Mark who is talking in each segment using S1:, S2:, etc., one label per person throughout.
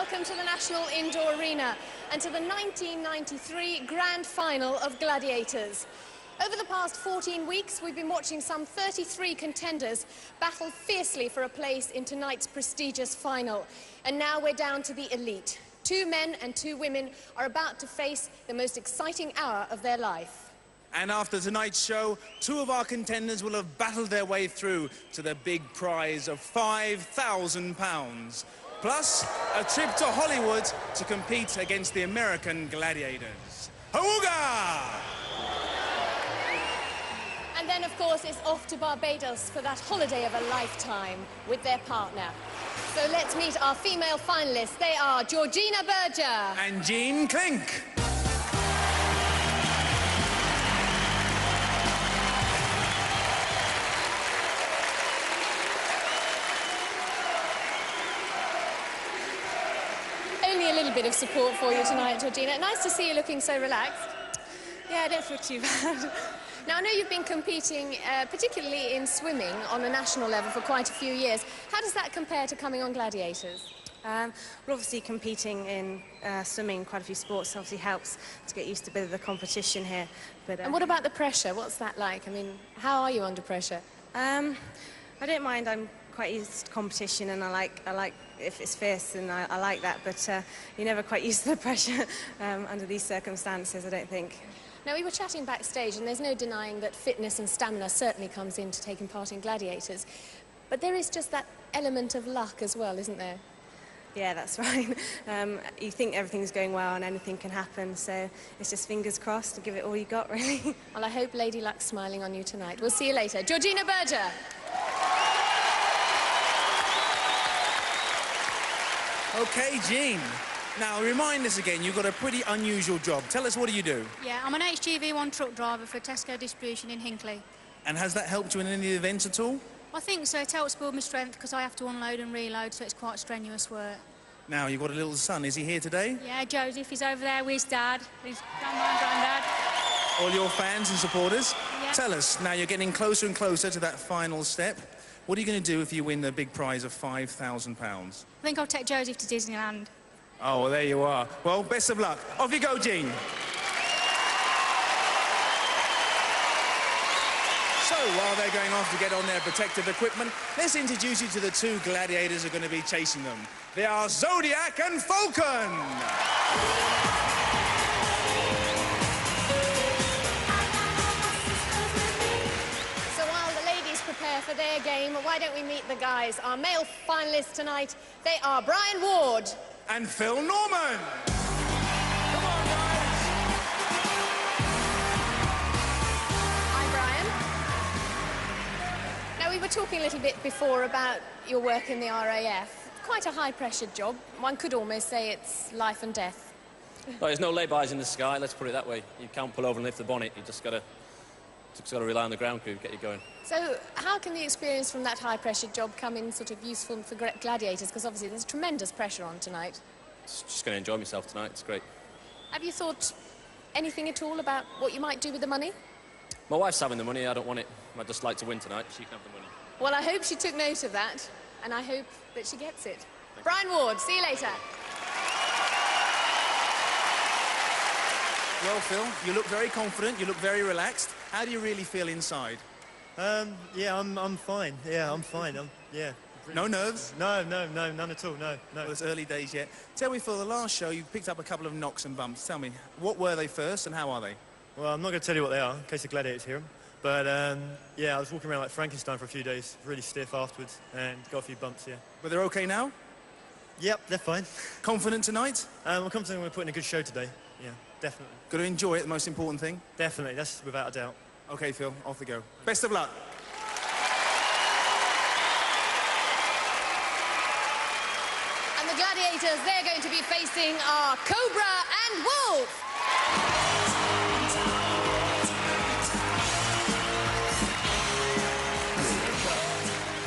S1: welcome to the National Indoor Arena and to the 1993 Grand Final of Gladiators. Over the past 14 weeks, we've been watching some 33 contenders battle fiercely for a place in tonight's prestigious final. And now we're down to the elite. 2 men and 2 women are about to face the most exciting hour of their life.
S2: And after tonight's show, 2 of our contenders will have battled their way through to the big prize of £5,000. Plus, a trip to Hollywood to compete against the American Gladiators. Hooga!
S1: And then, of course, it's off to Barbados for that holiday of a lifetime with their partner. So let's meet our female finalists. They are Georgina Berger
S2: and Jean Klink.
S1: Only a little bit of support for you tonight, Georgina. Nice to see you looking so relaxed.
S3: Yeah, I don't feel too bad.
S1: Now, I know you've been competing, particularly in swimming, on a national level for quite a few years. How does that compare to coming on Gladiators?
S3: Well, obviously competing in swimming, quite a few sports, obviously helps to get used to a bit of the competition here. But,
S1: and what about the pressure? What's that like? I mean, how are you under pressure?
S3: I don't mind. I'm quite used to competition, and I like if it's fierce, and I like that. But you're never quite used to the pressure under these circumstances, I don't think.
S1: Now, we were chatting backstage, and there's no denying that fitness and stamina certainly comes into taking part in Gladiators. But there is just that element of luck as well, isn't there?
S3: Yeah, that's right. You think everything's going well and anything can happen, so it's just fingers crossed to give it all you got, really.
S1: Well, I hope Lady Luck's smiling on you tonight. We'll see you later. Georgina Berger.
S2: OK, Jean. Now, remind us again, you've got a pretty unusual job. Tell us, what do you do?
S4: Yeah, I'm an HGV1 truck driver for Tesco Distribution in Hinckley.
S2: And has that helped you in any events at all?
S4: I think so. It helps build my strength because I have to unload and reload, so it's quite strenuous work.
S2: Now, you've got a little son. Is he here today?
S4: Yeah, Joseph, he's over there with his dad, his grandma and granddad.
S2: All your fans and supporters?
S4: Yeah.
S2: Tell us, now you're getting closer and closer to that final step. What are you going to do if you win the big prize of £5,000?
S4: I think I'll take Joseph to Disneyland.
S2: Oh, well, there you are. Well, best of luck. Off you go, Jean. So, while they're going off to get on their protective equipment, let's introduce you to the 2 gladiators who are going to be chasing them. They are Zodiac and Falcon.
S1: So while the ladies prepare for their game, why don't we meet the guys? Our male finalists tonight, they are Brian Ward
S2: and Phil Norman. Come on, guys.
S1: Hi, Brian. Now, we were talking a little bit before about your work in the RAF. Quite a high-pressured job. One could almost say it's life and death.
S5: Well, there's no lay-bys in the sky, let's put it that way. You can't pull over and lift the bonnet. You just got to rely on the ground crew to get you going.
S1: So how can the experience from that high-pressure job come in sort of useful for Gladiators? Because obviously there's tremendous pressure on tonight.
S5: Just going to enjoy myself tonight. It's great.
S1: Have you thought anything at all about what you might do with the money?
S5: My wife's having the money. I don't want it. I'd just like to win tonight. She can have the money.
S1: Well, I hope she took note of that, and I hope that she gets it. Brian Ward, see you later.
S2: Well, Phil, you look very confident, you look very relaxed. How do you really feel inside?
S6: Yeah, I'm fine. Yeah, I'm fine. Yeah.
S2: No nerves?
S6: No, none at all, no.
S2: Well, it's early days yet. Tell me, Phil, the last show you picked up a couple of knocks and bumps. Tell me, what were they first and how are they?
S6: Well, I'm not going to tell you what they are, in case the gladiators hear them. But, yeah, I was walking around like Frankenstein for a few days, really stiff afterwards, and got a few bumps, yeah.
S2: But they're OK now?
S6: Yep, they're fine.
S2: Confident tonight?
S6: I'm confident we're putting a good show today, yeah, definitely.
S2: Got to enjoy it, the most important thing?
S6: Definitely, that's without a doubt.
S2: OK, Phil, off we go. Best of luck.
S1: And the Gladiators, they're going to be facing our Cobra and Wolf.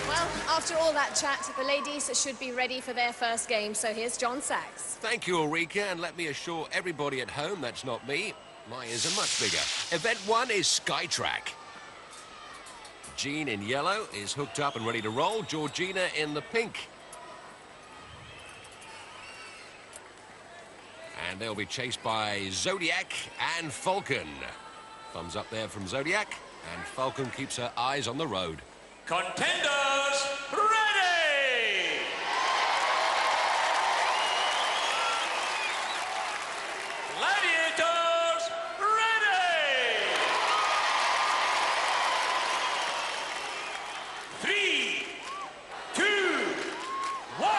S1: Well, after all that chat, the ladies should be ready for their first game. So here's John Sachs.
S7: Thank you, Ulrika, and let me assure everybody at home that's not me. My ears are much bigger. Event 1 is Skytrack. Jean in yellow is hooked up and ready to roll. Georgina in the pink. And they'll be chased by Zodiac and Falcon. Thumbs up there from Zodiac, and Falcon keeps her eyes on the road.
S8: Contenders, ready! Gladiators, ready! 3, 2, 1.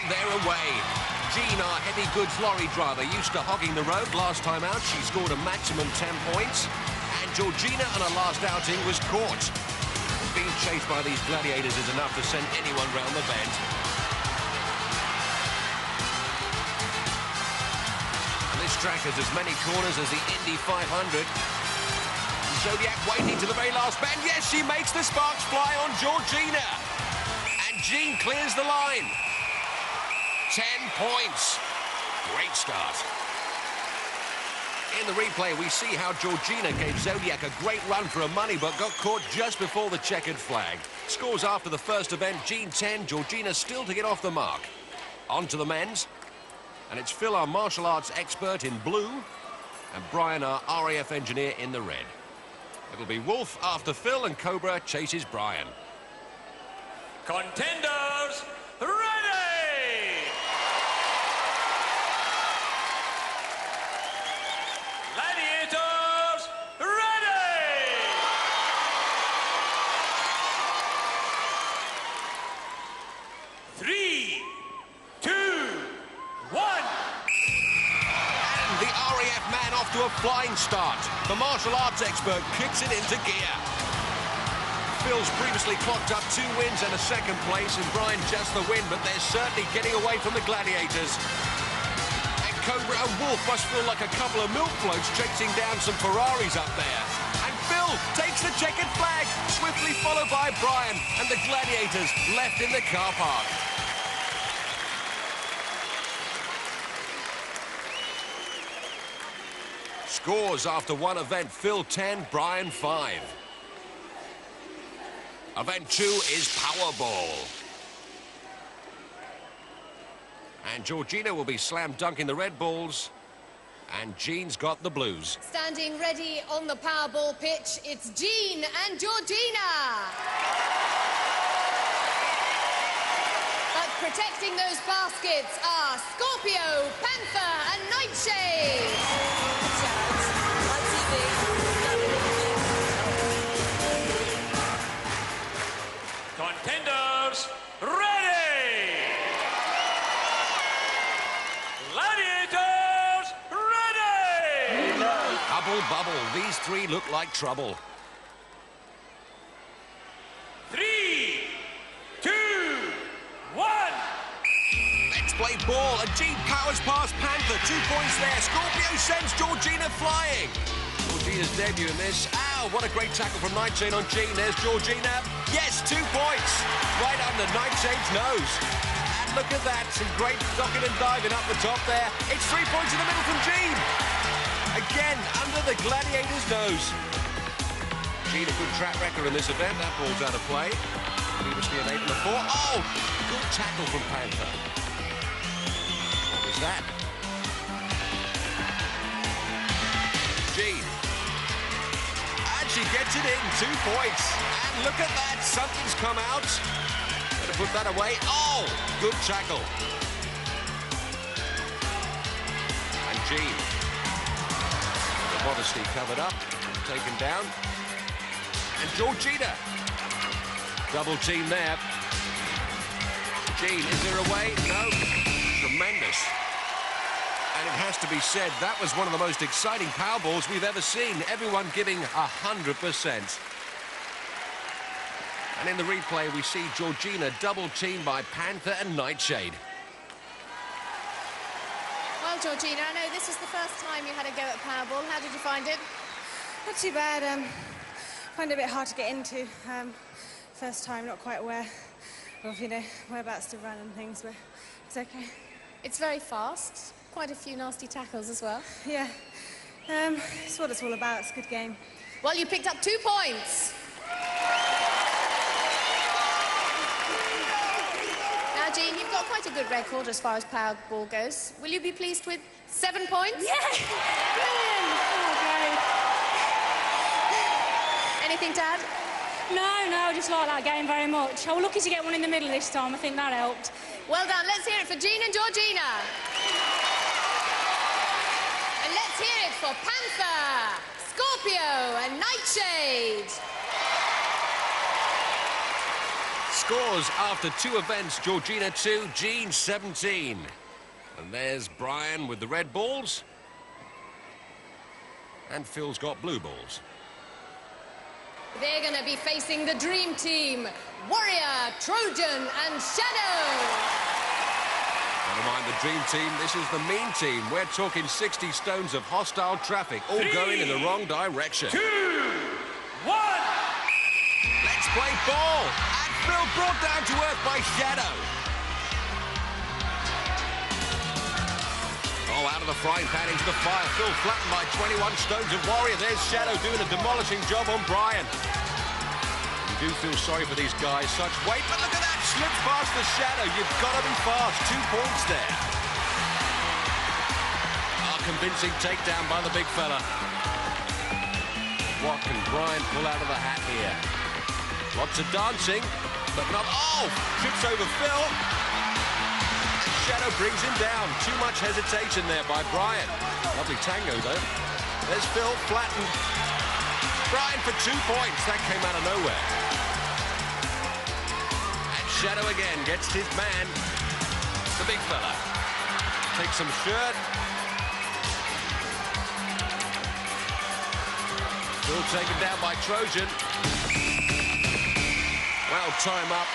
S7: And they're away. Jean, our heavy goods lorry driver, used to hogging the road. Last time out, she scored a maximum 10 points. And Georgina on her last outing was caught. Being chased by these gladiators is enough to send anyone round the bend. And this track has as many corners as the Indy 500. Zodiac waiting to the very last bend. Yes, she makes the sparks fly on Georgina. And Jean clears the line. 10 points. Great start. In the replay, we see how Georgina gave Zodiac a great run for her money, but got caught just before the checkered flag. Scores after the first event, Jean 10, Georgina still to get off the mark. On to the men's. And it's Phil, our martial arts expert, in blue, and Brian, our RAF engineer, in the red. It'll be Wolf after Phil, and Cobra chases Brian.
S8: Contenders, ready! Gladiators, ready! 3, 2, 1.
S7: And the RAF man off to a flying start. The martial arts expert kicks it into gear. Phil's previously clocked up 2 wins and a second place, and Brian just the win, but they're certainly getting away from the Gladiators. And Cobra and Wolf must feel like a couple of milk floats chasing down some Ferraris up there. And Phil takes the checkered flag, swiftly followed by Brian, and the Gladiators left in the car park. Scores after one event, Phil 10, Brian 5. Event 2 is Powerball. And Georgina will be slam dunking the red balls, and Jean's got the blues.
S1: Standing ready on the Powerball pitch, it's Jean and Georgina. But protecting those baskets are Scorpio, Panther and Nightshade.
S8: Contenders, ready! Gladiators, ready!
S7: Bubble, bubble. These three look like trouble.
S8: 3, 2, 1.
S7: Let's play ball. And Jean powers past Panther. 2 points there. Scorpio sends Georgina flying. Georgina's debut in this. Ow, what a great tackle from Nightshade on Jean. There's Georgina. Yes, 2 points. Right under Nightshade's nose. And look at that. Some great ducking and diving up the top there. It's 3 points in the middle from Jean. Again, under the Gladiator's nose. Jean, a good track record in this event. That ball's out of play. Previously an 8 and a 4. Oh, good tackle from Panther. What was that? Jean. And she gets it in. 2 points. And look at that. Something's come out. Better put that away. Oh, good tackle. And Jean. Modesty covered up, taken down. And Georgina. Double team there. Jean, is there a way? No. Tremendous. And it has to be said, that was one of the most exciting Powerballs we've ever seen. Everyone giving 100%. And in the replay, we see Georgina double teamed by Panther and Nightshade.
S1: Well, Georgina, I know this is the first time you had a go at Powerball. How did you find it?
S3: Not too bad. Find it a bit hard to get into. First time, not quite aware of, whereabouts to run and things, but it's okay.
S1: It's very fast. Quite a few nasty tackles as well.
S3: Yeah. It's what it's all about. It's a good game.
S1: Well, you picked up 2 points. Now, Jean, you've got quite a good record as far as Powerball goes. Will you be pleased with 7 points?
S4: Yeah! Brilliant! Oh, great.
S1: Anything to add?
S4: No, I just like that game very much. I was lucky to get one in the middle this time. I think that helped.
S1: Well done. Let's hear it for Jean and Georgina. And let's hear it for Panther, Scorpio and Nightshade.
S7: Scores after 2 events, Georgina 2, Jean 17. And there's Brian with the red balls. And Phil's got blue balls.
S1: They're going to be facing the Dream Team, Warrior, Trojan and Shadow.
S7: Never mind the Dream Team, this is the Mean Team. We're talking 60 stones of hostile traffic, all going in the wrong direction.
S8: 2, 1.
S7: Let's play ball. And Phil brought down to earth by Shadow. Oh, out of the frying pan into the fire. Phil flattened by 21 stones of Warrior. There's Shadow doing a demolishing job on Brian. You do feel sorry for these guys. Such weight, but look at that. Slips past the Shadow. You've got to be fast. 2 points there. A convincing takedown by the big fella. What can Brian pull out of the hat here? Lots of dancing, but not... Oh! Trips over Phil. Shadow brings him down. Too much hesitation there by Brian. Lovely tango, though. There's Phil, flattened. Brian for 2 points. That came out of nowhere. And Shadow again gets his man, the big fella. Takes some shirt. Phil taken down by Trojan. Well, time up.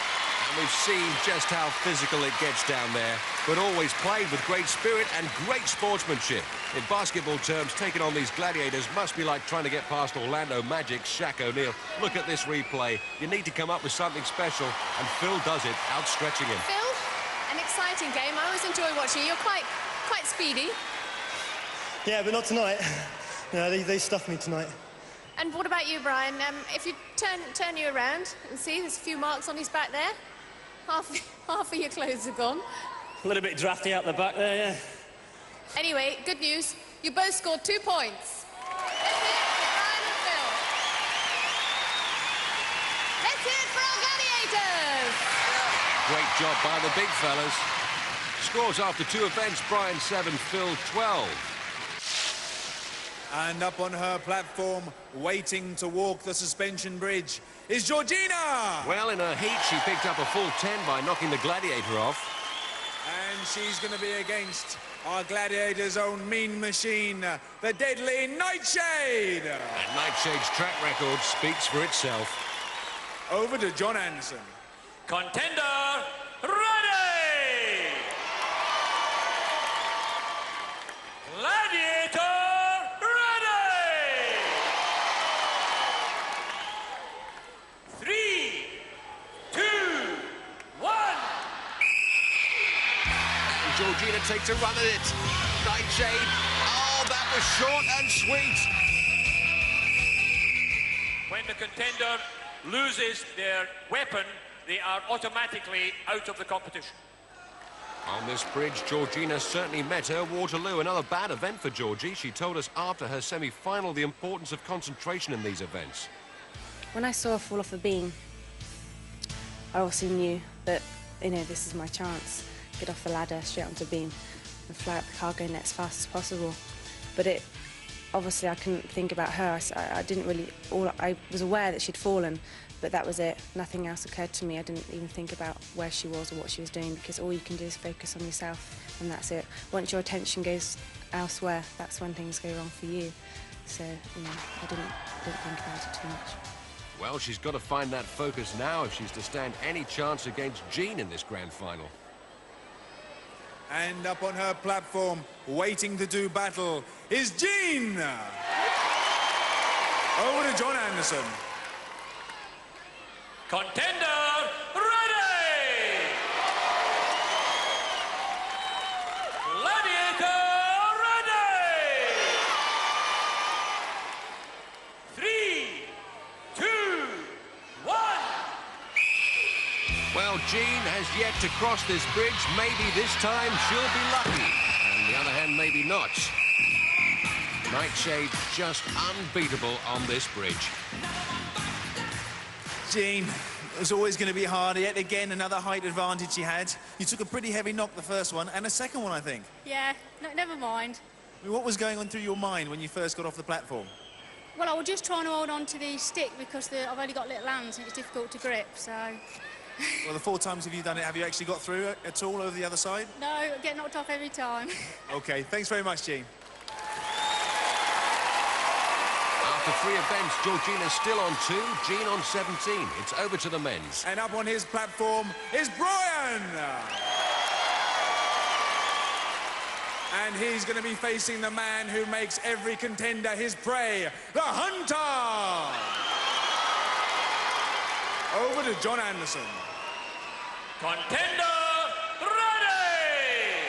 S7: And we've seen just how physical it gets down there, but always played with great spirit and great sportsmanship. In basketball terms, taking on these Gladiators must be like trying to get past Orlando Magic's Shaq O'Neal. Look at this replay. You need to come up with something special, and Phil does it, outstretching him.
S1: Phil, an exciting game. I always enjoy watching you. You're quite speedy.
S6: Yeah, but not tonight. No, they stuffed me tonight.
S1: And what about you, Brian? If you turn you around and see, there's a few marks on his back there. Half of your clothes are gone.
S9: A little bit drafty out the back there, yeah.
S1: Anyway, good news. You both scored 2 points. Let's hear it for Brian and Phil. Let's hear it for our Gladiators.
S7: Great job by the big fellas. Scores after 2 events, Brian 7, Phil 12.
S2: And up on her platform, waiting to walk the suspension bridge, is Georgina!
S7: Well, in her heat, she picked up a full 10 by knocking the Gladiator off.
S2: And she's going to be against our Gladiator's own mean machine, the deadly Nightshade!
S7: And Nightshade's track record speaks for itself.
S2: Over to John Anderson.
S8: Contender, ready! Gladiator, ready! 3, 2, 1.
S7: And Georgina takes a run at it. Nightshade, oh, that was short and sweet.
S8: When the contender loses their weapon, they are automatically out of the competition.
S7: On this bridge, Georgina certainly met her Waterloo. Another bad event for Georgie. She told us after her semi-final the importance of concentration in these events.
S3: When I saw her fall off the beam, I also knew that, you know, this is my chance. Get off the ladder, straight onto the beam, and fly up the cargo net as fast as possible. But obviously I couldn't think about her. I didn't really, I was aware that she'd fallen, but that was it. Nothing else occurred to me. I didn't even think about where she was or what she was doing, because all you can do is focus on yourself, and that's it. Once your attention goes elsewhere, that's when things go wrong for you. So, you know, I didn't think about it too much.
S7: Well, she's got to find that focus now if she's to stand any chance against Jean in this grand final.
S2: And up on her platform, waiting to do battle, is Jean! Over to John Anderson.
S8: Contender, ready! Gladiator, ready! 3, 2, 1.
S7: Well, Jean has yet to cross this bridge. Maybe this time she'll be lucky. And on the other hand, maybe not. Nightshade just unbeatable on this bridge.
S2: Jean, it was always going to be hard. Yet again, another height advantage she had. You took a pretty heavy knock the first one, and a second one, I think.
S4: Yeah, no, never mind.
S2: I mean, what was going on through your mind when you first got off the platform?
S4: Well, I was just trying to hold on to the stick because I've only got little hands and it's difficult to grip, so...
S2: Well, the 4 times have you done it, have you actually got through at all over the other side?
S4: No, I get knocked off every time.
S2: OK, thanks very much, Jean.
S7: After 3 events, Georgina's still on 2, Jean on 17. It's over to the men's.
S2: And up on his platform is Brian! And he's going to be facing the man who makes every contender his prey, the Hunter! Over to John Anderson.
S8: Contender ready!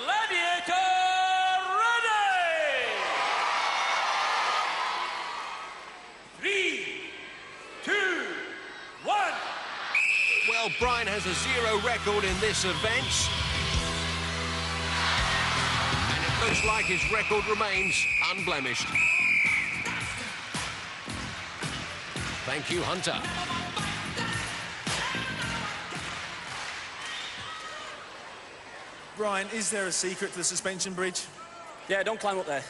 S8: Gladiator ready! 3, 2, 1.
S7: Well, Brian has a 0 record in this event. And it looks like his record remains unblemished. Thank you, Hunter.
S2: Brian, is there a secret to the suspension bridge?
S5: Yeah, don't climb up there.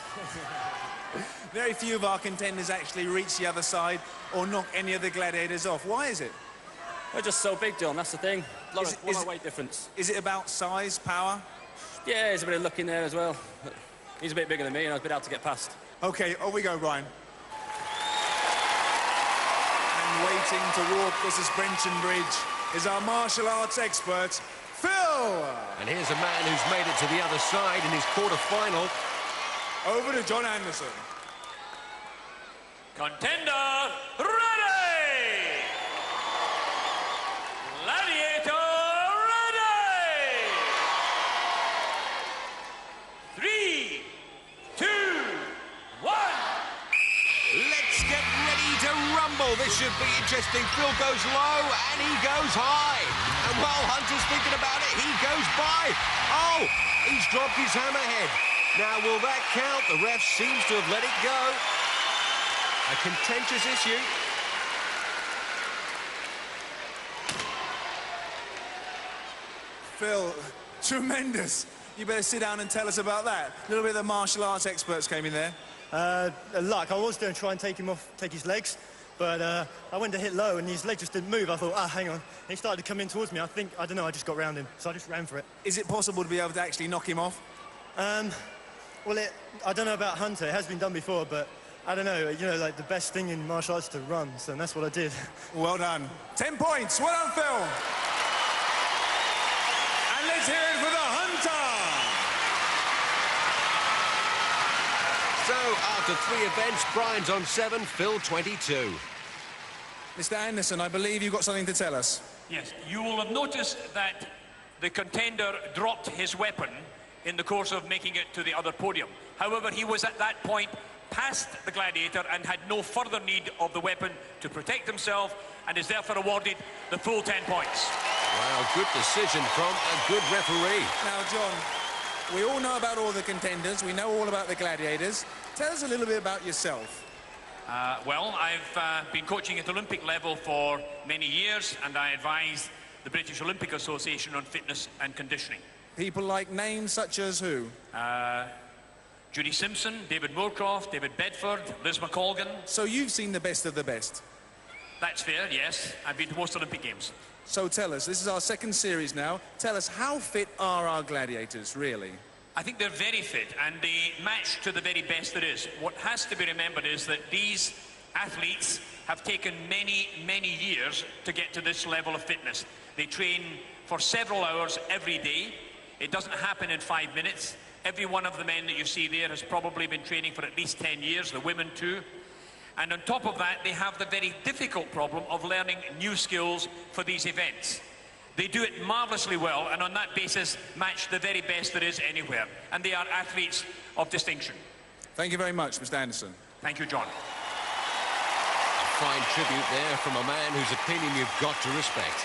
S2: Very few of our contenders actually reach the other side or knock any of the gladiators off. Why is it?
S5: We're just so big, John, that's the thing. A lot of weight difference.
S2: Is it about size, power?
S5: Yeah, there's a bit of luck in there as well. He's a bit bigger than me and I was a bit out to get past.
S2: OK, off we go, Brian. And waiting to walk the suspension bridge is our martial arts expert, Phil!
S7: And here's a man who's made it to the other side in his quarter-final.
S2: Over to John Anderson.
S8: Contender ready! Gladiator ready! 3, 2, 1.
S7: Let's get ready to rumble. This should be interesting. Phil goes low and he goes high. And while Hunter's thinking about it, he goes by. Oh, he's dropped his hammerhead. Now, will that count? The ref seems to have let it go. A contentious issue.
S2: Phil, tremendous. You better sit down and tell us about that. A little bit of the martial arts experts came in there.
S6: Luck. I was going to try and take his legs, but I went to hit low and his leg just didn't move. I thought, hang on. And he started to come in towards me. I don't know, I just got round him, so I just ran for it.
S2: Is it possible to be able to actually knock him off?
S6: Well, I don't know about Hunter. It has been done before, but I don't know. You know, like the best thing in martial arts is to run, so that's what I did.
S2: Well done. 10 points. Well done, Phil. And let's hear it for the Hunter.
S7: So, after 3 events, Brian's on 7, Phil 22.
S2: Mr. Anderson, I believe you've got something to tell us.
S8: Yes, you will have noticed that the contender dropped his weapon in the course of making it to the other podium. However, he was at that point past the gladiator and had no further need of the weapon to protect himself and is therefore awarded the full 10 points.
S7: Well, good decision from a good referee.
S2: Now, John, we all know about all the contenders. We know all about the gladiators. Tell us a little bit about yourself.
S8: Well, I've been coaching at Olympic level for many years and I advise the British Olympic Association on fitness and conditioning.
S2: People like names such as who?
S8: Judy Simpson, David Moorcroft, David Bedford, Liz McColgan.
S2: So you've seen the best of the best?
S8: That's fair, yes. I've been to most Olympic Games.
S2: So tell us, this is our second series now. Tell us, how fit are our gladiators, really?
S8: I think they're very fit and they match to the very best there is. What has to be remembered is that these athletes have taken many, many years to get to this level of fitness. They train for several hours every day. It doesn't happen in 5 minutes. Every one of the men that you see there has probably been training for at least 10 years, the women too. And on top of that, they have the very difficult problem of learning new skills for these events. They do it marvellously well, and on that basis, match the very best there is anywhere. And they are athletes of distinction.
S2: Thank you very much, Mr. Anderson.
S8: Thank you, John.
S7: fine tribute there from a man whose opinion you've got to respect.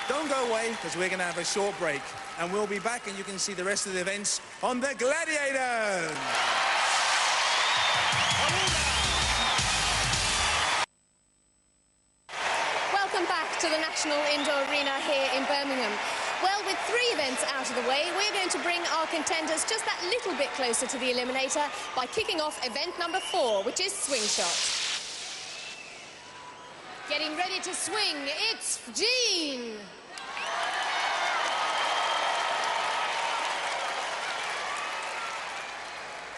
S2: Don't go away, because we're going to have a short break. And we'll be back, and you can see the rest of the events on the Gladiators.
S1: Welcome back to the National Indoor Arena here in Birmingham. Well, with 3 events out of the way, we're going to bring our contenders just that little bit closer to the eliminator by kicking off event number 4, which is swing shot. Getting ready to swing, it's Jean.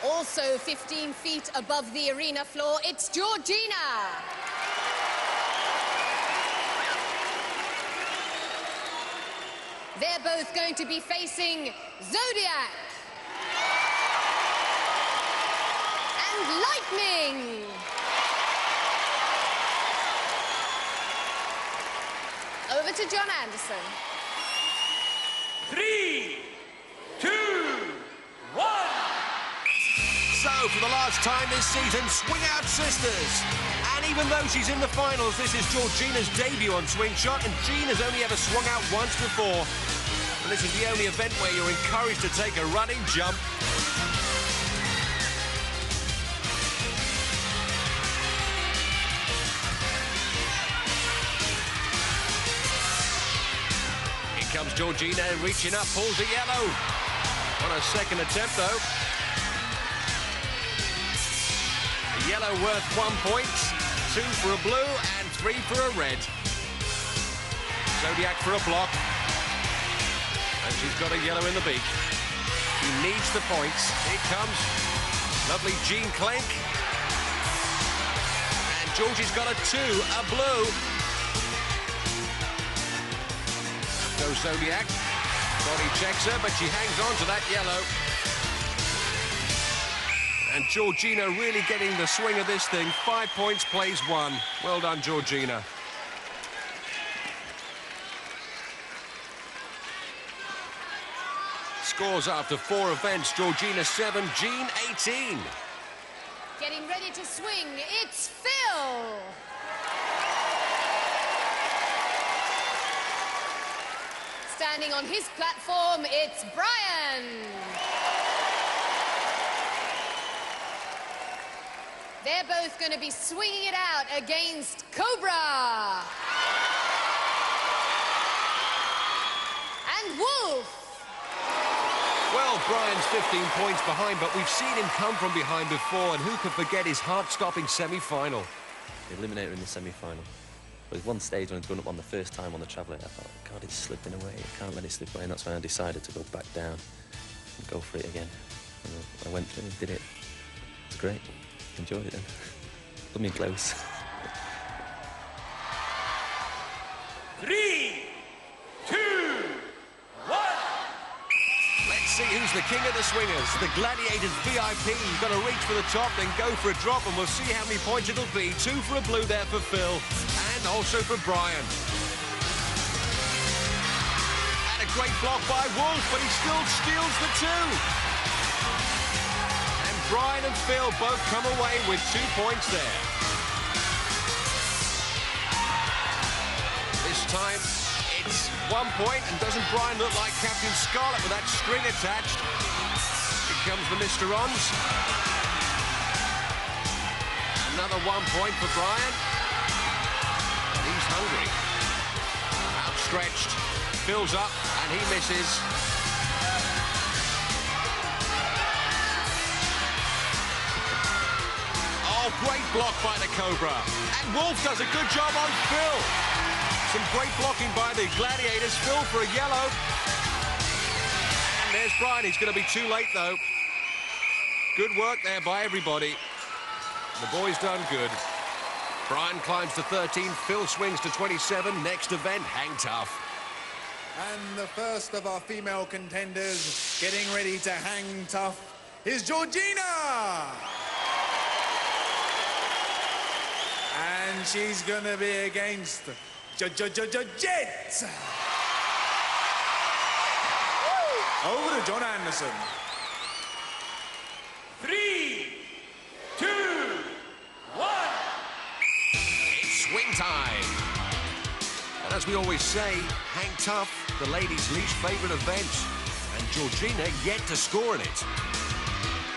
S1: Also 15 feet above the arena floor, it's Georgina. They're both going to be facing Zodiac and Lightning. Over to John Anderson.
S8: 3, 2, 1.
S7: So, for the last time this season, Swing Out Sisters. And even though she's in the finals, this is Georgina's debut on Swing Shot, and Jean has only ever swung out once before. And this is the only event where you're encouraged to take a running jump. Here comes Georgina, reaching up, pulls a yellow. On her second attempt, though. A yellow worth 1 point, 2 for a blue, and 3 for a red. Zodiac for a block. And she's got a yellow in the beak. She needs the points. Here comes lovely Jean Clank. And Georgie's got a 2, a blue. Up goes Zodiac. Body checks her, but she hangs on to that yellow. And Georgina really getting the swing of this thing. 5 points, plays 1. Well done, Georgina. Scores after 4 events. Georgina 7, Jean 18.
S1: Getting ready to swing, it's Phil. Standing on his platform, it's Brian. They're both going to be swinging it out against Cobra. And Wolf.
S7: Well, Brian's 15 points behind, but we've seen him come from behind before, and who could forget his heart-stopping semi-final?
S10: The eliminator in the semi-final. There was one stage when I was going up on the first time on the Traveller, I thought, God, it's slipping away. I can't let it slip away, and that's when I decided to go back down and go for it again. And I went through and did it. It was great. Enjoyed it then. Put me close.
S8: 3, 2, 1.
S7: Let's see who's the king of the swingers. The Gladiators VIP. You've got to reach for the top, then go for a drop, and we'll see how many points it'll be. 2 for a blue there for Phil, and also for Brian. And a great block by Wolf, but he still steals the 2. And Brian and Phil both come away with 2 points there. This time, it's 1 point, and doesn't Brian look like Captain Scarlet with that string attached? Here comes the Mr. Ons. Another 1 point for Brian. He's hungry. Outstretched. Fills up, and he misses. Oh, great block by the Cobra. And Wolf does a good job on Phil. Some great blocking by the Gladiators. Phil for a yellow. And there's Brian. He's going to be too late, though. Good work there by everybody. The boys done good. Brian climbs to 13. Phil swings to 27. Next event, hang tough.
S2: And the first of our female contenders getting ready to hang tough is Georgina. And she's going to be against Jet. Over to John Anderson.
S8: 3, 2,
S7: swing time. And as we always say, hang tough, the ladies' least favourite event. And Georgina yet to score in it.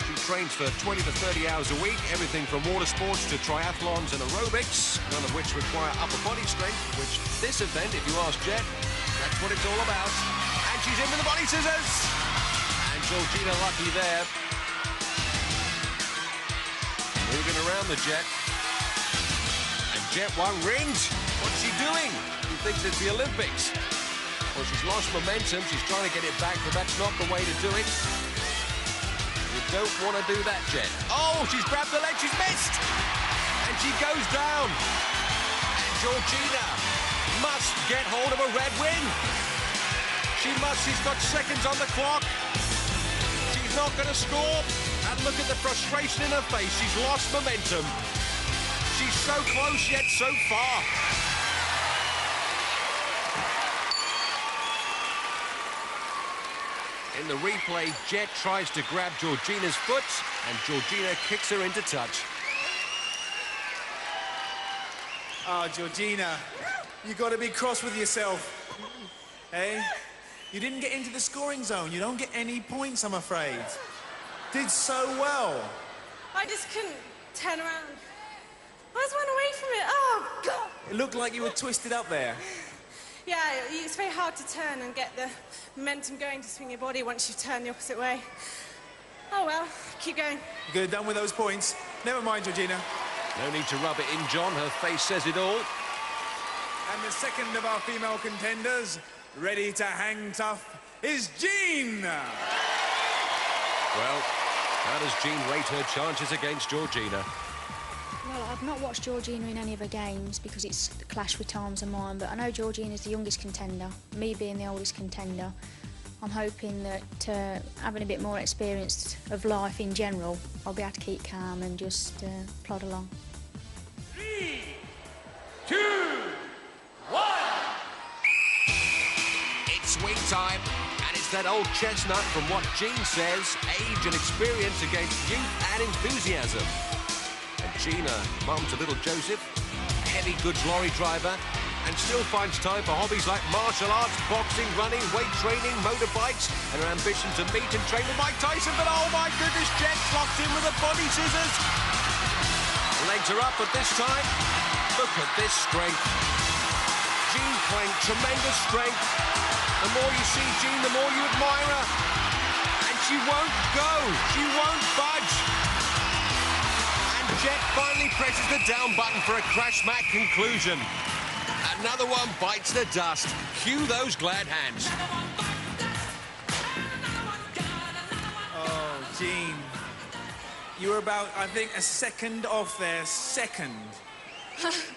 S7: She trains for 20 to 30 hours a week, everything from water sports to triathlons and aerobics, none of which require upper body strength, which this event, if you ask Jet, that's what it's all about. And she's in with the body scissors. And Georgina lucky there. Moving around the Jet. And Jet one rings. What's she doing? He thinks it's the Olympics. Well, she's lost momentum. She's trying to get it back, but that's not the way to do it. You don't want to do that, Jet. Oh, she's grabbed the leg. She's missed. And she goes down. And Georgina must get hold of a red win. She must. She's got seconds on the clock. She's not going to score. And look at the frustration in her face. She's lost momentum. She's so close, yet so far. In the replay, Jet tries to grab Georgina's foot, and Georgina kicks her into touch.
S2: Ah, Georgina, you got to be cross with yourself. Hey, you didn't get into the scoring zone. You don't get any points, I'm afraid. Did so well.
S3: I just couldn't turn around. I just went away from it. Oh, God.
S2: It looked like you were twisted up there.
S3: Yeah, it's very hard to turn and get the momentum going to swing your body once you turn the opposite way. Oh, well, keep going.
S2: You could have done with those points. Never mind, Georgina.
S7: No need to rub it in, John. Her face says it all.
S2: And the second of our female contenders, ready to hang tough, is Jean.
S7: Well, how does Jean rate her chances against Georgina?
S11: Well, I've not watched Georgina in any of her games because it's clashed with times of mine, but I know Georgina's the youngest contender, me being the oldest contender. I'm hoping that having a bit more experience of life in general, I'll be able to keep calm and just plod along.
S8: 3, 2, 1.
S7: It's swing time, and it's that old chestnut from what Jean says, age and experience against youth and enthusiasm. And Gina, mum to little Joseph, a heavy goods lorry driver, and still finds time for hobbies like martial arts, boxing, running, weight training, motorbikes, and her ambition to meet and train with Mike Tyson. But oh my goodness, Jet's locked in with the body scissors. Legs are up, but this time, look at this strength. Jean Clank, tremendous strength. The more you see Jean, the more you admire her. And she won't go, she won't budge. And Jet finally presses the down button for a crash mat conclusion. Another one bites the dust. Cue those glad hands.
S2: Oh, Jean. You were about, I think, a second off there. Second.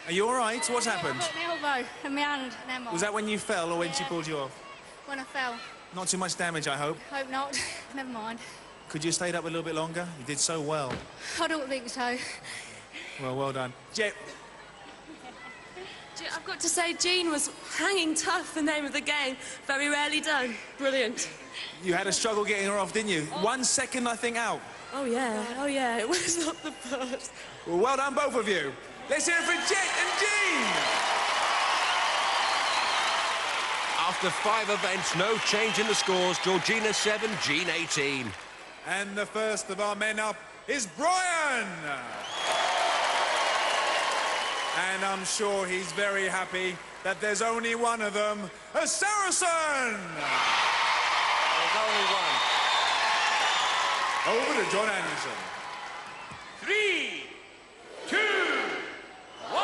S2: Are you all right? What's happened?
S4: I got my elbow and my hand and
S2: Was that when you fell or when she pulled you off?
S4: When I fell.
S2: Not too much damage, I hope.
S4: Hope not. Never mind.
S2: Could you have stayed up a little bit longer? You did so well.
S4: I don't think so.
S2: Well, well done. Jet.
S12: I've got to say, Jean was hanging tough, the name of the game. Very rarely done. Brilliant.
S2: You had a struggle getting her off, didn't you? 1 second, I think, out.
S12: Oh, yeah. It was not the first.
S2: Well, well done, both of you. Let's hear it for Jet and Jean.
S7: After 5 events, no change in the scores. Georgina 7, Jean 18.
S2: And the first of our men up is Brian. And I'm sure he's very happy that there's only one of them, a Saracen.
S5: There's only one.
S2: Over to John Anderson.
S8: 3, 2, 1.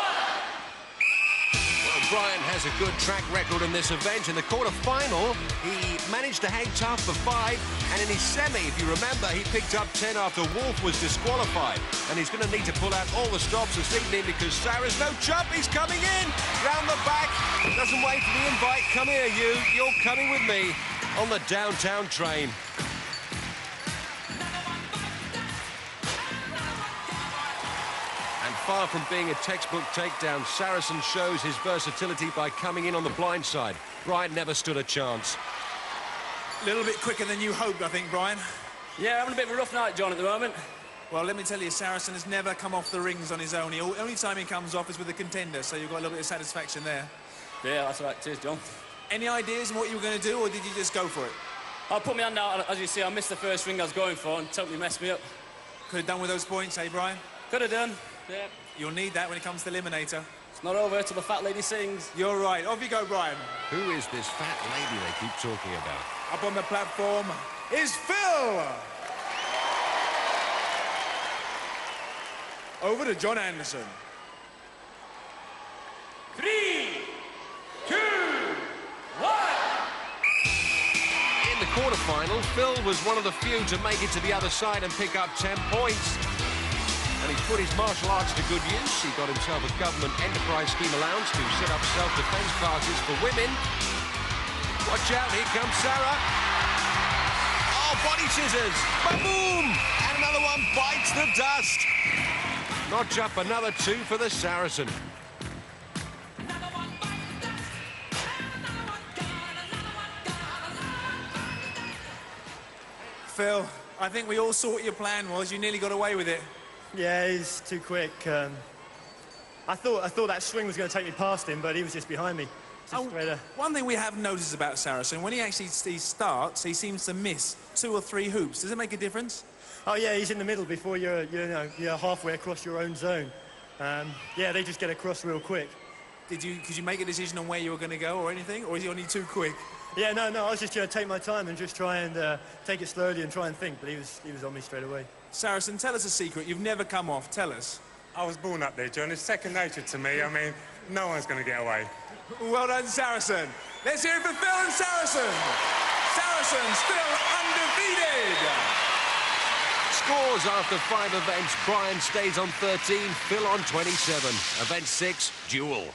S7: Well, Brian has a good track record in this event. In the quarter-final, he managed to hang tough for 5, and in his semi, if you remember, he picked up 10 after Wolf was disqualified. And he's going to need to pull out all the stops this evening because Sarah's no chump. He's coming in, round the back, doesn't wait for the invite. Come here, you're coming with me on the downtown train. Far from being a textbook takedown, Saracen shows his versatility by coming in on the blind side. Brian never stood a chance.
S2: A little bit quicker than you hoped, I think, Brian.
S9: Yeah, having a bit of a rough night, John, at the moment.
S2: Well, let me tell you, Saracen has never come off the rings on his own. The only time he comes off is with a contender, so you've got a little bit of satisfaction there.
S9: Yeah, that's right. Cheers, John.
S2: Any ideas on what you were going to do, or did you just go for it?
S9: I put my hand out, as you see, I missed the first ring I was going for and totally messed me up.
S2: Could have done with those points, eh, Brian?
S9: Could have done, yeah.
S2: You'll need that when it comes to Eliminator.
S9: It's not over till the fat lady sings.
S2: You're right. Off you go, Brian.
S7: Who is this fat lady they keep talking about?
S2: Up on the platform is Phil! Over to John Anderson.
S8: 3, 2, 1.
S7: In the quarterfinal, Phil was one of the few to make it to the other side and pick up 10 points. And he's put his martial arts to good use. He got himself a government enterprise scheme allowance to set up self-defense classes for women. Watch out, here comes Sarah. Oh, body scissors. Ba-boom! And another one bites the dust. Notch up another 2 for the Saracen.
S2: Phil, I think we all saw what your plan was. You nearly got away with it.
S6: Yeah, he's too quick. I thought that swing was going to take me past him, but he was just behind me.
S2: One thing we have noticed about Saracen, when he starts, he seems to miss 2 or 3 hoops. Does it make a difference?
S6: Oh yeah, he's in the middle before you're halfway across your own zone. Yeah, they just get across real quick.
S2: Could you make a decision on where you were going to go or anything, or is he only too quick?
S6: Yeah, no, I was just going to take my time and just try and take it slowly and try and think, but he was on me straight away.
S2: Saracen, tell us a secret. You've never come off. Tell us.
S13: I was born up there, John. It's second nature to me. I mean, no one's going to get away.
S2: Well done, Saracen. Let's hear it for Phil and Saracen. Saracen still undefeated.
S7: Scores after 5 events. Brian stays on 13, Phil on 27. Event 6, duel.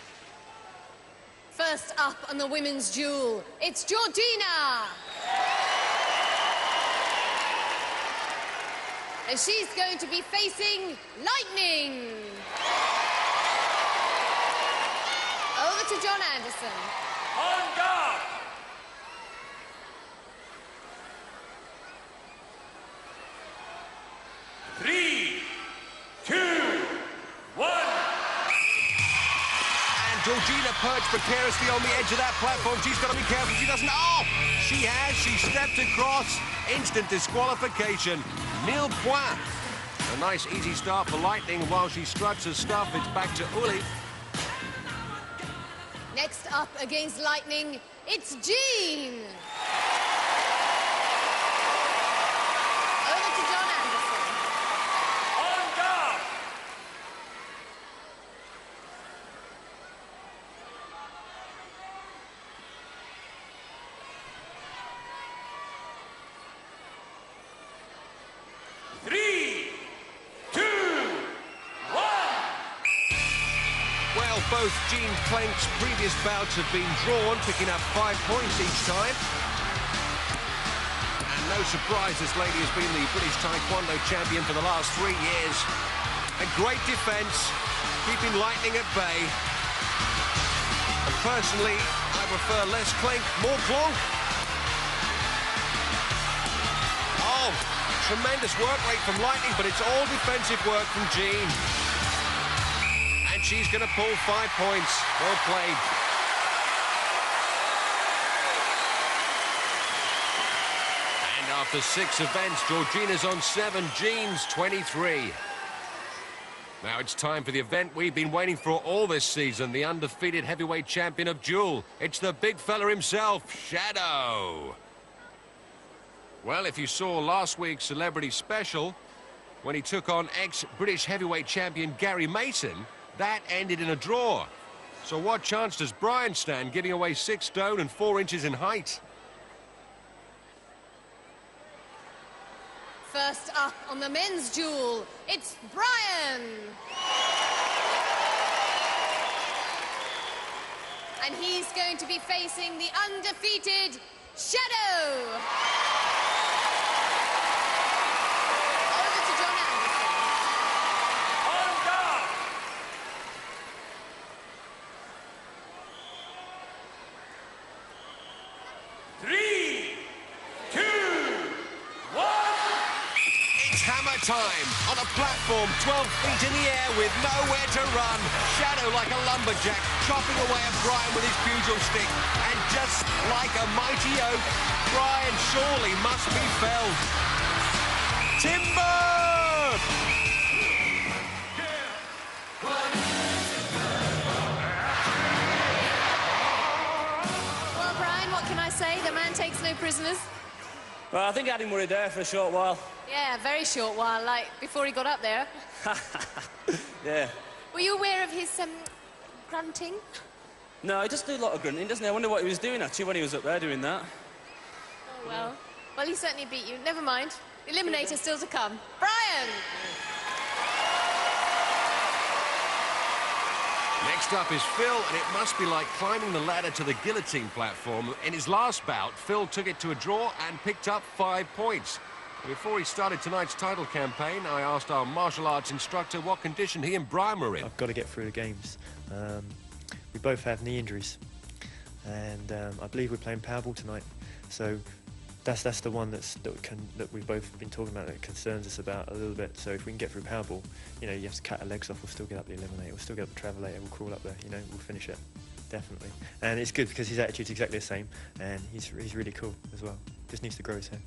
S1: First up on the women's duel, it's Georgina. And she's going to be facing Lightning. Over to John Anderson.
S8: On guard. Three, 2, 1.
S7: And Georgina perched precariously on the edge of that platform. She's got to be careful she doesn't... Oh! She has. She stepped across. Instant disqualification. Nil point. A nice easy start for Lightning. While she struts her stuff, it's back to Uli.
S1: Next up against Lightning, it's Jean. Over to John Anderson.
S8: On guard. Three, 2, 1.
S7: Well, both Jean Clank's previous bouts have been drawn, picking up 5 points each time. And no surprise, this lady has been the British Taekwondo champion for the last 3 years. A great defence, keeping Lightning at bay. And personally, I prefer less clink, more clonk. Oh, tremendous work rate from Lightning, but it's all defensive work from Jean. And she's going to pull 5 points. Well played. And after 6 events, Georgina's on 7, Jean's 23. Now it's time for the event we've been waiting for all this season, the undefeated heavyweight champion of Duel. It's the big fella himself, Shadow. Well, if you saw last week's Celebrity Special, when he took on ex-British heavyweight champion Gary Mason, that ended in a draw. So what chance does Brian stand, giving away 6 stone and 4 inches in height?
S1: First up on the men's duel, it's Brian. And he's going to be facing the undefeated Shadow. Over to John Anderson.
S8: On guard. Three, 2, 1.
S7: It's hammer time on a platform 12 feet in the air with nowhere to run. Shadow like a lumberjack, chopping away at Brian with his pugil stick. And just like a mighty oak, Brian surely must be felled. Timber!
S1: Well, Brian, what can I say? The man takes no prisoners.
S9: Well, I think I had him worried there for a short while.
S1: Yeah, a very short while, like before he got up there.
S9: Yeah.
S1: Were you aware of his grunting?
S9: No, he does do a lot of grunting, doesn't he? I wonder what he was doing, actually, when he was up there doing that.
S1: Oh, well. Well, he certainly beat you. Never mind. Eliminator still to come. Brian!
S7: Next up is Phil, and it must be like climbing the ladder to the guillotine platform. In his last bout, Phil took it to a draw and picked up 5 points. Before he started tonight's title campaign, I asked our martial arts instructor what condition he and Brian were in.
S6: I've got to get through the games. We both have knee injuries, and I believe we're playing Powerball tonight. So that's the one that we've both been talking about that concerns us about a little bit. So if we can get through Powerball, you know, you have to cut our legs off, we'll still get up the Eliminator, we'll still get up the Travelator, we'll crawl up there, you know, we'll finish it, definitely. And it's good because his attitude's exactly the same, and he's really cool as well. Just needs to grow his hair.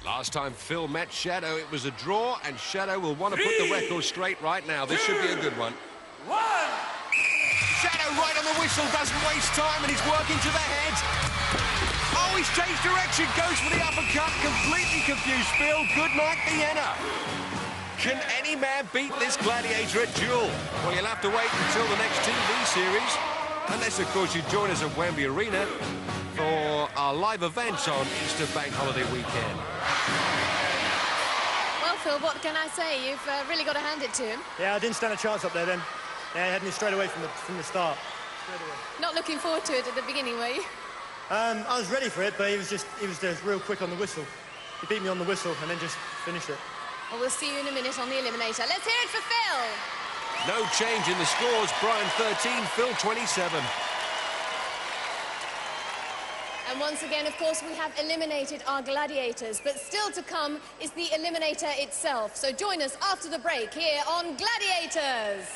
S7: Last time Phil met Shadow, it was a draw, and Shadow will want to put the record straight right now. This should be a good one. Shadow right on the whistle, doesn't waste time, and he's working to the head. Oh, he's changed direction, goes for the uppercut, completely confused Phil. Good night, Vienna. Can any man beat this gladiator at Duel? Well, you'll have to wait until the next TV series. Unless, of course, you join us at Wembley Arena for our live events on Easter Bank Holiday weekend.
S1: Well, Phil, what can I say? You've really got to hand it to him.
S6: Yeah, I didn't stand a chance up there then. Yeah, he had me straight away from the start. Straight away.
S1: Not looking forward to it at the beginning, were you?
S6: I was ready for it, but he was just real quick on the whistle. He beat me on the whistle and then just finished it.
S1: Well, we'll see you in a minute on the Eliminator. Let's hear it for Phil.
S7: No change in the scores. Brian 13, Phil 27.
S1: And once again, of course, we have eliminated our gladiators, but still to come is the Eliminator itself. So join us after the break here on Gladiators.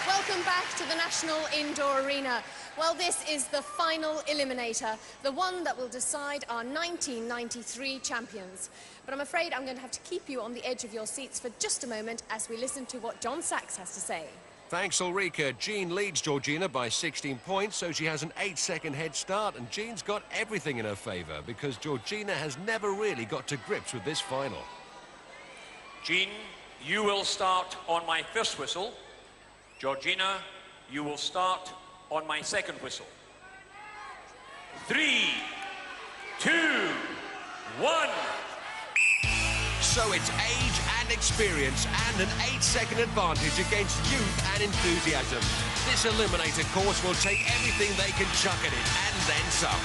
S1: Welcome back to the National Indoor Arena. Well, this is the final Eliminator, the one that will decide our 1993 champions. But I'm afraid I'm going to have to keep you on the edge of your seats for just a moment as we listen to what John Sachs has to say.
S7: Thanks, Ulrika. Jean leads Georgina by 16 points, so she has an 8-second head start, and Jean's got everything in her favour because Georgina has never really got to grips with this final.
S8: Jean, you will start on my first whistle. Georgina, you will start on my second whistle. 3, 2, 1.
S7: So it's age and experience and an 8-second advantage against youth and enthusiasm. This Eliminator course will take everything they can chuck at it and then some.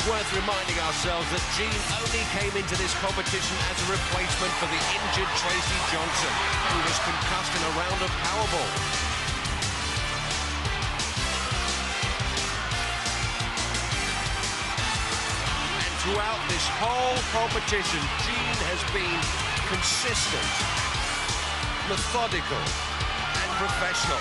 S7: Worth reminding ourselves that Jean only came into this competition as a replacement for the injured Tracy Johnson, who was concussed in a round of Powerball. And throughout this whole competition, Jean has been consistent, methodical, and professional.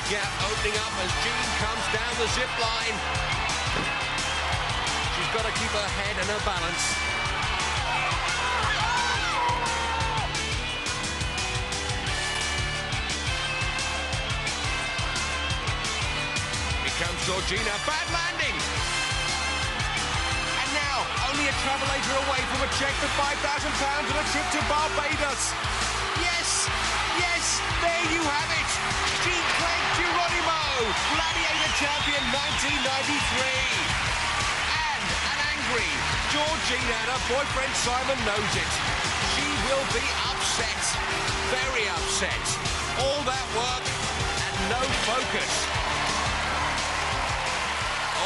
S7: Gap opening up as Jean comes down the zip line. She's got to keep her head and her balance. Here comes Georgina, bad landing. And now, only a Travelator away from a check for £5,000 and a trip to Barbados. Yes, yes, there you have it. Jean Clegg Geronimo, Gladiator champion 1993. And an angry Georgina and her boyfriend Simon knows it. will be upset. Very upset. All that work and no focus.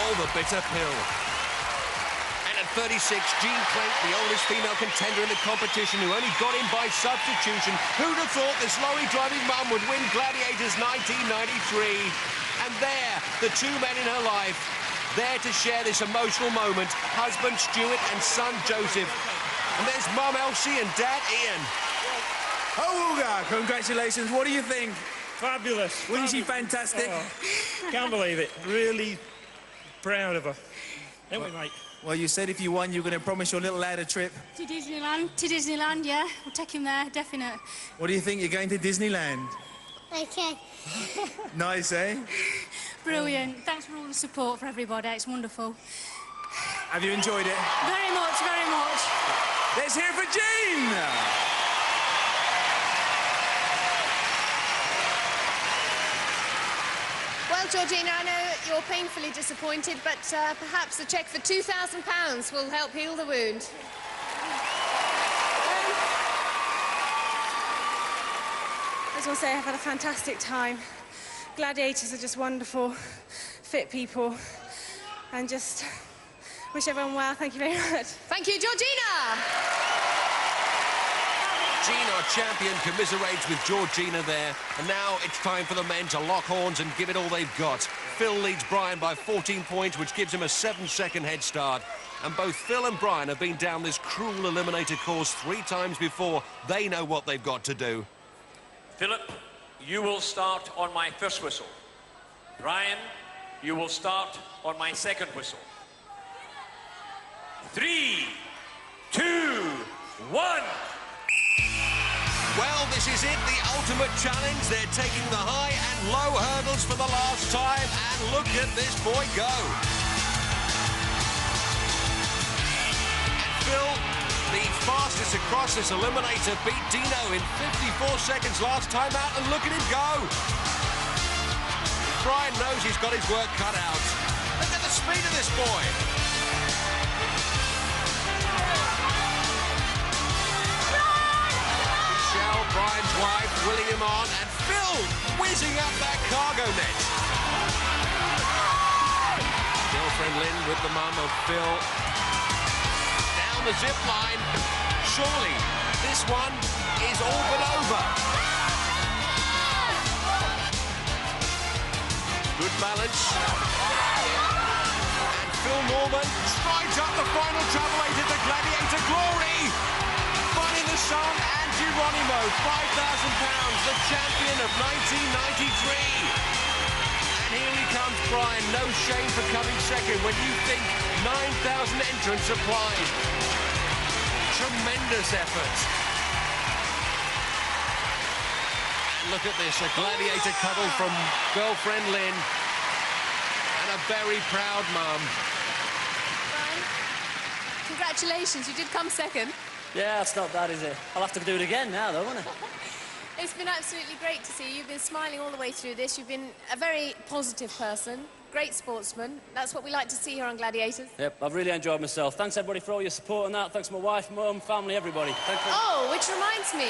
S7: Oh, the bitter pill. And at 36, Jean Clink, the oldest female contender in the competition, who only got in by substitution. Who'd have thought this lorry-driving mum would win Gladiators 1993? And there, the two men in her life, there to share this emotional moment, husband Stuart and son Joseph. And there's mum Elsie and dad Ian.
S2: Hooga! Congratulations. What do you think?
S14: Fabulous.
S2: Wasn't she fantastic?
S14: Oh, can't believe it. Really proud of her. Don't we, mate?
S2: Well, you said if you won, you were going to promise your little lad a trip.
S4: To Disneyland, yeah. We'll take him there, definite.
S2: What do you think? You're going to Disneyland?
S15: Okay.
S2: Nice, eh?
S4: Brilliant. Thanks for all the support for everybody. It's wonderful.
S2: Have you enjoyed it?
S4: Very much, very much.
S2: Let's hear it for Jean!
S1: Well, Georgina, I know you're painfully disappointed, but perhaps a cheque for £2,000 will help heal the wound.
S3: I just want to say I've had a fantastic time. Gladiators are just wonderful, fit people, and just wish everyone well. Thank you very much.
S1: Thank you, Georgina!
S7: Jean, our champion, commiserates with Georgina there. And now it's time for the men to lock horns and give it all they've got. Phil leads Brian by 14 points, which gives him a 7-second head start. And both Phil and Brian have been down this cruel eliminator course 3 times before. They know what they've got to do.
S8: Philip, you will start on my first whistle. Brian, you will start on my second whistle. 3, 2, 1.
S7: Well, this is it, the ultimate challenge. They're taking the high and low hurdles for the last time, and look at this boy go. And Phil, the fastest across this eliminator, beat Dino in 54 seconds last time out, and look at him go. Brian knows he's got his work cut out. Look at the speed of this boy. Brian's wife willing him on, and Phil whizzing up that cargo net. Girlfriend Lynn with the mum of Phil. Down the zip line. Surely this one is all but over. Good balance. And Phil Norman strides up the final travelator to Gladiator glory. Finding the sun and Geronimo, £5,000, the champion of 1993. And here he comes, Brian. No shame for coming second when you think 9,000 entrants applied. Tremendous effort. And look at this, a gladiator couple from girlfriend Lynn and a very proud mum.
S1: Brian, congratulations, you did come second.
S9: Yeah, it's not bad, is it? I'll have to do it again now, though, won't I?
S1: It's been absolutely great to see you. You've been smiling all the way through this. You've been a very positive person, great sportsman. That's what we like to see here on Gladiators.
S9: Yep, I've really enjoyed myself. Thanks, everybody, for all your support and that. Thanks to my wife, mum, family, everybody. Thank you.
S1: Oh, which reminds me,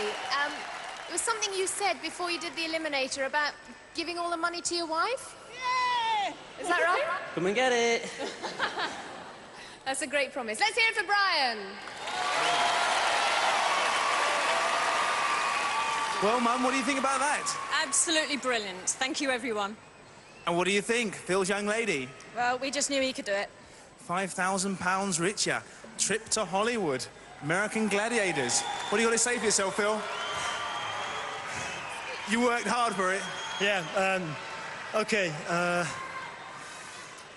S1: it was something you said before you did the eliminator about giving all the money to your wife? Yeah! Is that right?
S9: Come and get it.
S1: That's a great promise. Let's hear it for Brian.
S2: Well, Mum, what do you think about that?
S12: Absolutely brilliant. Thank you, everyone.
S2: And what do you think, Phil's young lady?
S12: Well, we just knew he could do it.
S2: £5,000 richer. Trip to Hollywood. American Gladiators. What do you got to say for yourself, Phil? You worked hard for it.
S6: Yeah, OK.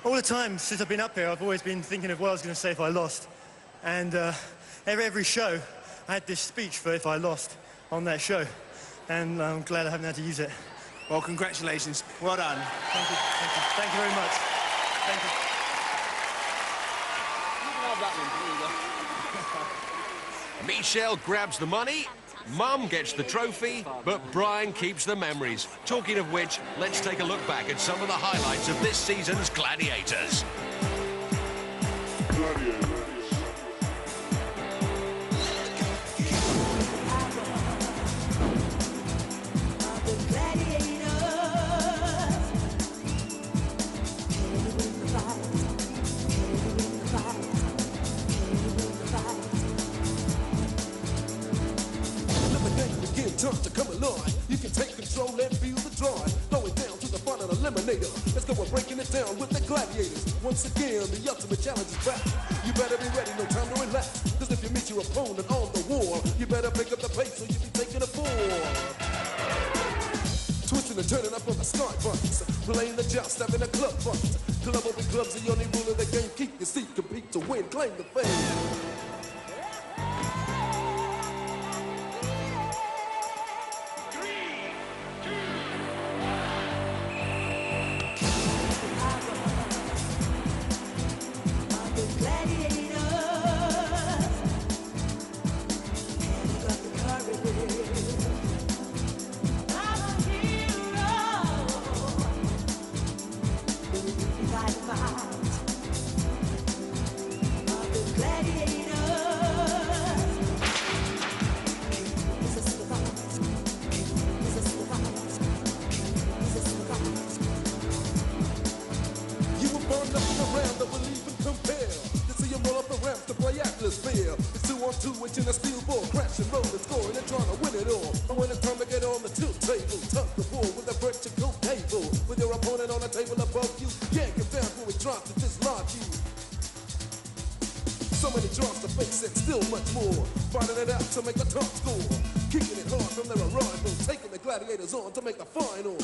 S6: All the time since I've been up here, I've always been thinking of what I was going to say if I lost. And every show, I had this speech for if I lost on that show. And I'm glad I haven't had to use it.
S2: Well, congratulations. Well done.
S6: Thank you. Thank you. Thank you very much. Thank you.
S7: Michelle grabs the money, Mum gets the trophy, but Brian keeps the memories. Talking of which, let's take a look back at some of the highlights of this season's Gladiators.
S15: eliminator. Let's go, we're breaking it down with the gladiators. Once again, the ultimate challenge is back. You better be ready, no time to relax. Cause if you meet your opponent on the wall, you better pick up the pace or you'll be taking a fall. Twisting and turning up on the start buttons, playing the joust, having a club buttons. Club over clubs, the only rule of the game. Keep your seat, compete to win, claim the fame. It's 2-on-2, which in a steel ball, crashing, rolling, scoring, and trying to win it all. And when it's time to get on the tilt table, tuck the ball with a vertical cable. With your opponent on a table above you, yank him down before he tries to dislodge you. So many drops to face and still much more. Finding it out to make the top score. Kicking it hard from their arrival, taking the gladiators on to make the final.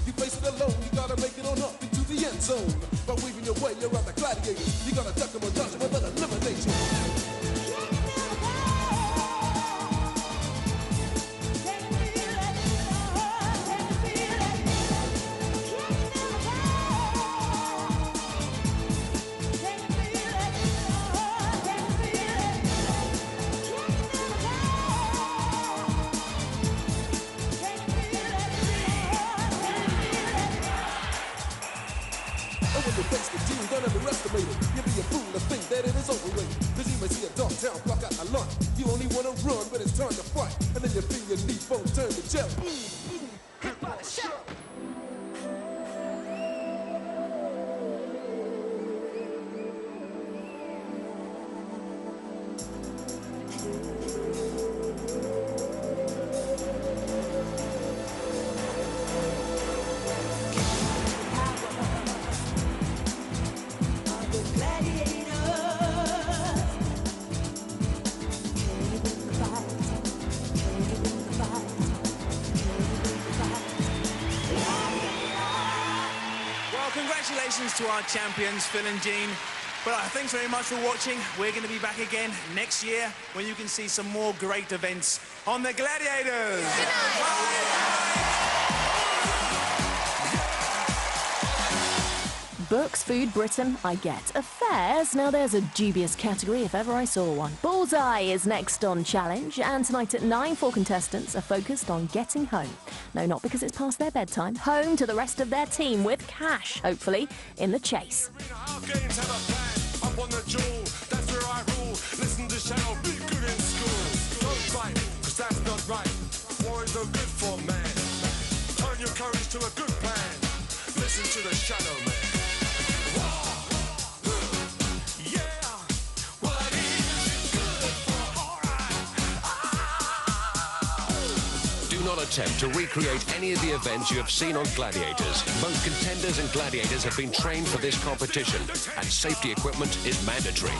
S15: You face it alone, you gotta make it on up into the end zone. By weaving your way around the gladiators, you gotta duck them or dodge them with an elimination. Face the team, don't underestimate it. You'll be a fool to think that it is overrated. Cause you may see a dark town block out a lunch. You only wanna run, but it's time to fight. And then you feel your knee bone turn to jelly. Hit by the shell.
S2: Congratulations to our champions, Phil and Jean. But thanks very much for watching. We're going to be back again next year when you can see some more great events on the Gladiators. Good night. Bye.
S16: Books, food, Britain, I get. Affairs, now there's a dubious category if ever I saw one. Bullseye is next on Challenge, and tonight at 9, 4 contestants are focused on getting home. No, not because it's past their bedtime. Home to the rest of their team with cash, hopefully, in the chase.
S17: Our games have a plan. Up on the jewel, that's where I rule. Listen to Shadow, be good in school. Don't fight, cause that's not right. War is no good for man. Turn your courage to a good plan. Listen to the Shadow Man.
S7: Do not attempt to recreate any of the events you have seen on Gladiators. Both contenders and gladiators have been trained for this competition, and safety equipment is mandatory.